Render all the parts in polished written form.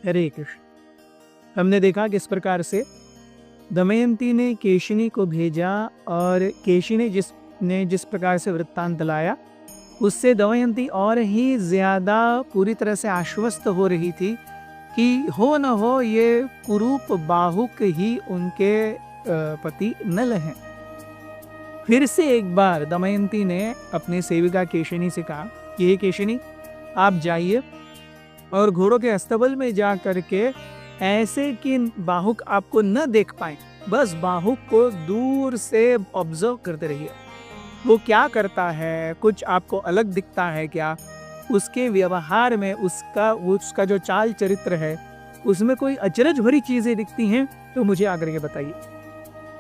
हरे कृष्ण। हमने देखा किस प्रकार से दमयंती ने केशिनी को भेजा और केशिनी ने जिस प्रकार से वृत्तांत लाया उससे दमयंती और ही ज्यादा पूरी तरह से आश्वस्त हो रही थी कि हो न हो ये कुरूप बाहुक ही उनके पति नल हैं। फिर से एक बार दमयंती ने अपनी सेविका केशिनी से कहा कि हे केशिनी, आप जाइए और घोड़ों के अस्तबल में जा करके ऐसे कि बाहुक आपको न देख पाए, बस बाहुक को दूर से ऑब्जर्व करते रहिए। वो क्या करता है, कुछ आपको अलग दिखता है क्या, उसके व्यवहार में उसका जो चाल चरित्र है उसमें कोई अचरज भरी चीजें दिखती हैं तो मुझे आकर के बताइए।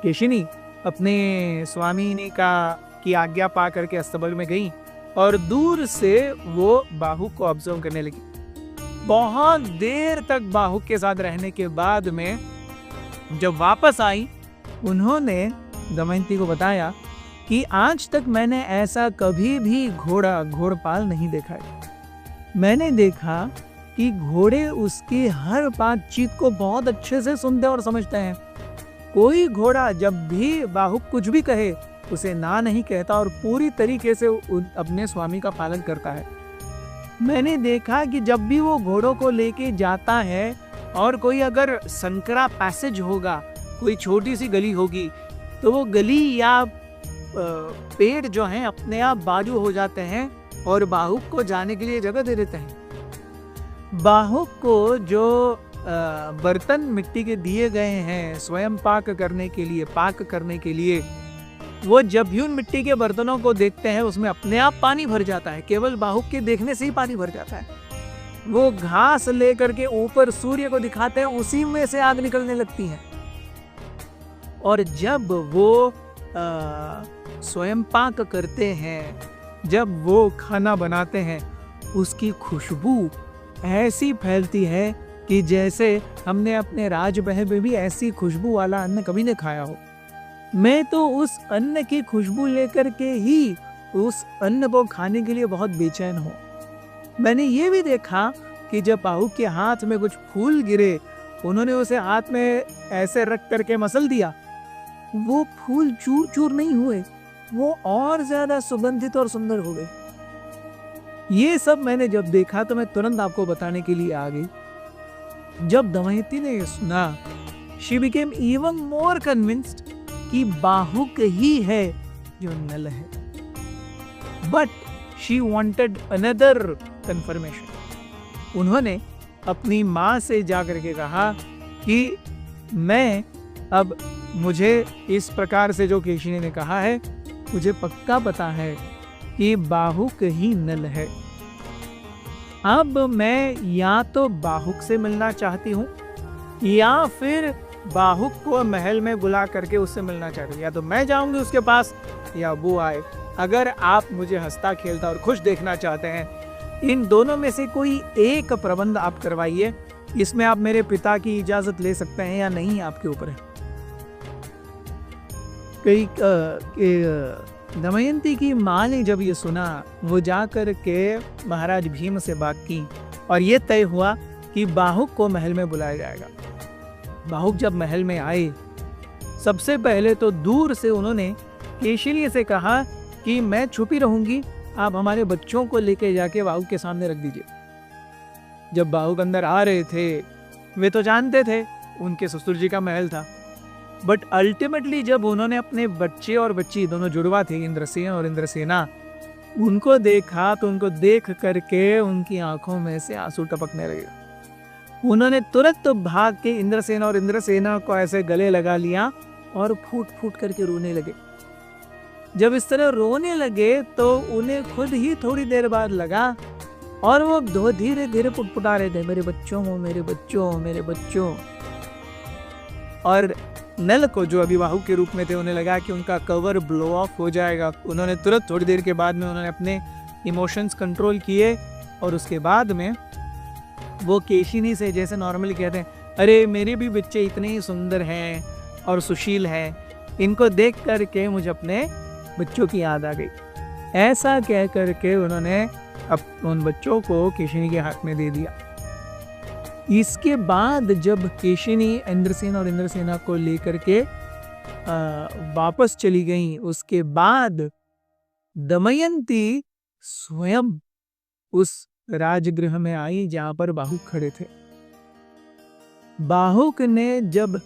केशिनी अपने स्वामी की आज्ञा पा करके अस्तबल में गई और दूर से वो बाहुक को ऑब्जर्व करने लगी। बहुत देर तक बाहुक के साथ रहने के बाद में जब वापस आई, उन्होंने दमयंती को बताया कि आज तक मैंने ऐसा कभी भी घोड़पाल नहीं देखा है। मैंने देखा कि घोड़े उसकी हर बातचीत को बहुत अच्छे से सुनते और समझते हैं। कोई घोड़ा जब भी बाहुक कुछ भी कहे उसे ना नहीं कहता और पूरी तरीके से अपने स्वामी का पालन करता है। मैंने देखा कि जब भी वो घोड़ों को लेके जाता है और कोई अगर संकरा पैसेज होगा, कोई छोटी सी गली होगी, तो वो गली या पेड़ जो हैं अपने आप बाजू हो जाते हैं और बाहुक को जाने के लिए जगह दे देते हैं। बाहुक को जो बर्तन मिट्टी के दिए गए हैं स्वयं पाक करने के लिए, वो जब भी उन मिट्टी के बर्तनों को देखते हैं उसमें अपने आप पानी भर जाता है। केवल बाहुक के देखने से ही पानी भर जाता है। वो घास लेकर के ऊपर सूर्य को दिखाते हैं, उसी में से आग निकलने लगती है। और जब वो स्वयं पाक करते हैं, जब वो खाना बनाते हैं, उसकी खुशबू ऐसी फैलती है कि जैसे हमने अपने राजमहल में भी ऐसी खुशबू वाला अन्न कभी नहीं खाया हो। मैं तो उस अन्न की खुशबू लेकर के ही उस अन्न को खाने के लिए बहुत बेचैन हूँ। मैंने ये भी देखा कि जब बाहुक के हाथ में कुछ फूल गिरे, उन्होंने उसे हाथ में ऐसे रख करके मसल दिया, वो फूल चूर चूर नहीं हुए, वो और ज्यादा सुगंधित और सुंदर हो गए। ये सब मैंने जब देखा तो मैं तुरंत आपको बताने के लिए आ गई। जब दमयंती ने ये सुना, she became even more convinced कि बाहुक ही है जो नल है। But she wanted another confirmation. उन्होंने अपनी माँ से जाकर के कहा कि मुझे इस प्रकार से जो केशिनी ने कहा है, मुझे पक्का पता है कि बाहुक ही नल है। अब मैं या तो बाहुक से मिलना चाहती हूँ या फिर बाहुक को महल में बुला करके उससे मिलना चाहती हूँ। या तो मैं जाऊंगी उसके पास या वो आए। अगर आप मुझे हंसता खेलता और खुश देखना चाहते हैं, इन दोनों में से कोई एक प्रबंध आप करवाइए। इसमें आप मेरे पिता की इजाजत ले सकते हैं या नहीं, आपके ऊपर है। दमयंती की माँ ने जब ये सुना, वो जाकर के महाराज भीम से बात की और ये तय हुआ कि बाहुक को महल में बुलाया जाएगा। बाहुक जब महल में आए, सबसे पहले तो दूर से उन्होंने केशिनी से कहा कि मैं छुपी रहूंगी, आप हमारे बच्चों को लेके जाके बाहुक के सामने रख दीजिए। जब बाहुक अंदर आ रहे थे, वे तो जानते थे उनके ससुर जी का महल था, बट अल्टीमेटली जब उन्होंने अपने बच्चे और बच्ची, दोनों जुड़वा थे, इंद्रसेन और इंद्रसेना, उनको देखा तो उनको देख करके उनकी आंखों में से आंसू टपकने लगे। उन्होंने तुरंत भाग के इंद्रसेन और इंद्रसेना को ऐसे गले लगा लिया और फूट फूट करके रोने लगे। जब इस तरह रोने लगे तो उन्हें खुद ही थोड़ी देर बाद लगा, और वो धीरे धीरे पुटपुटा रहे थे, मेरे बच्चों, मेरे बच्चों, मेरे बच्चों। और नल को, जो अभी बाहुक के रूप में थे, उन्हें लगा कि उनका कवर ब्लो ऑफ हो जाएगा। उन्होंने तुरंत थोड़ी देर के बाद में उन्होंने अपने इमोशंस कंट्रोल किए और उसके बाद में वो केशिनी से जैसे नॉर्मली कहते हैं, अरे मेरे भी बच्चे इतने ही सुंदर हैं और सुशील हैं, इनको देख करके मुझे अपने बच्चों की याद आ गई। ऐसा कह करके उन्होंने उन बच्चों को केशिनी के हाथ में दे दिया। इसके बाद जब केशिनी इंद्रसेन और इंद्रसेना को लेकर के वापस चली गई, उसके बाद दमयंती स्वयं उस राजगृह में आई जहां पर बाहुक खड़े थे। बाहुक ने जब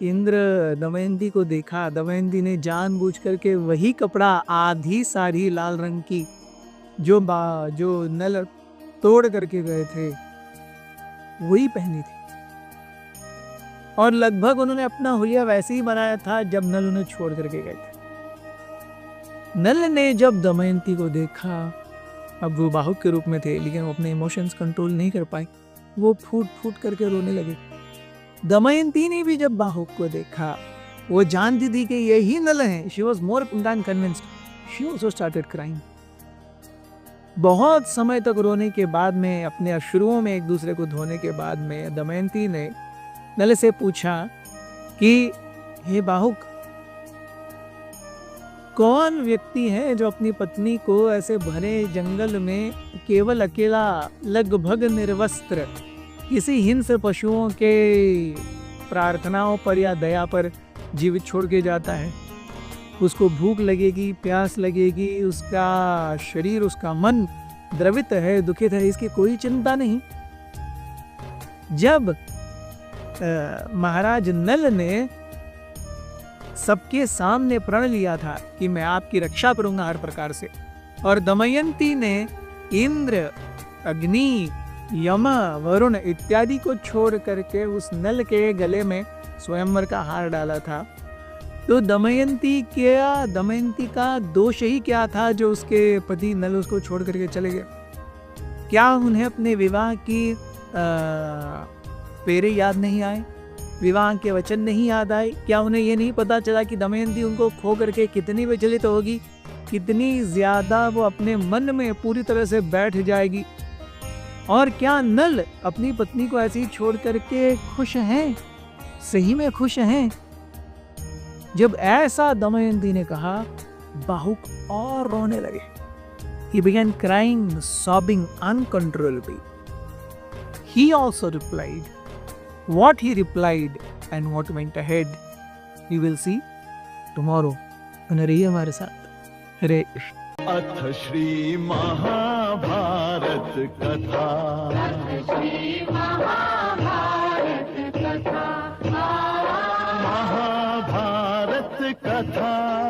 इंद्र दमयंती को देखा, दमयंती ने जानबूझ करके वही कपड़ा, आधी साड़ी लाल रंग की जो नल तोड़ करके गए थे वही पहनी थी, और लगभग उन्होंने अपना हुलिया वैसे ही बनाया था जब नल उन्हें छोड़ करके गए थे। नल ने जब दमयंती को देखा, अब वो बाहुक के रूप में थे लेकिन वो अपने इमोशंस कंट्रोल नहीं कर पाए, वो फूट फूट करके रोने लगे। दमयंती ने भी जब बाहुक को देखा, वो जानती थी कि यही नल है। She was more than convinced, she also started crying. बहुत समय तक रोने के बाद में, अपने अश्रुओं में एक दूसरे को धोने के बाद में, दमयंती ने नल से पूछा कि हे बाहुक, कौन व्यक्ति है जो अपनी पत्नी को ऐसे भरे जंगल में केवल अकेला, लगभग निर्वस्त्र, किसी हिंस्र पशुओं के प्रार्थनाओं पर या दया पर जीवित छोड़ के जाता है? उसको भूख लगेगी, प्यास लगेगी, उसका शरीर, उसका मन द्रवित है, दुखित है, इसकी कोई चिंता नहीं। जब महाराज नल ने सबके सामने प्रण लिया था कि मैं आपकी रक्षा करूंगा हर प्रकार से, और दमयंती ने इंद्र, अग्नि, यम, वरुण इत्यादि को छोड़ करके उस नल के गले में स्वयंवर का हार डाला था, तो दमयंती का दोष ही क्या था जो उसके पति नल उसको छोड़ करके चले गए? क्या उन्हें अपने विवाह की फेरे याद नहीं आए? विवाह के वचन नहीं याद आए? क्या उन्हें ये नहीं पता चला कि दमयंती उनको खो करके कितनी विचलित होगी, कितनी ज्यादा वो अपने मन में पूरी तरह से बैठ जाएगी? और क्या नल अपनी पत्नी को ऐसे ही छोड़ करके खुश हैं? सही में खुश हैं? जब ऐसा दमयंती ने कहा, बाहुक और रोने लगे। He began crying, sobbing uncontrollably. He also replied. What he replied and what went ahead, we will see tomorrow. बने रहिए हमारे साथ। हरे कृष्ण। अथ श्री महाभारत कथा। महाभारत कथा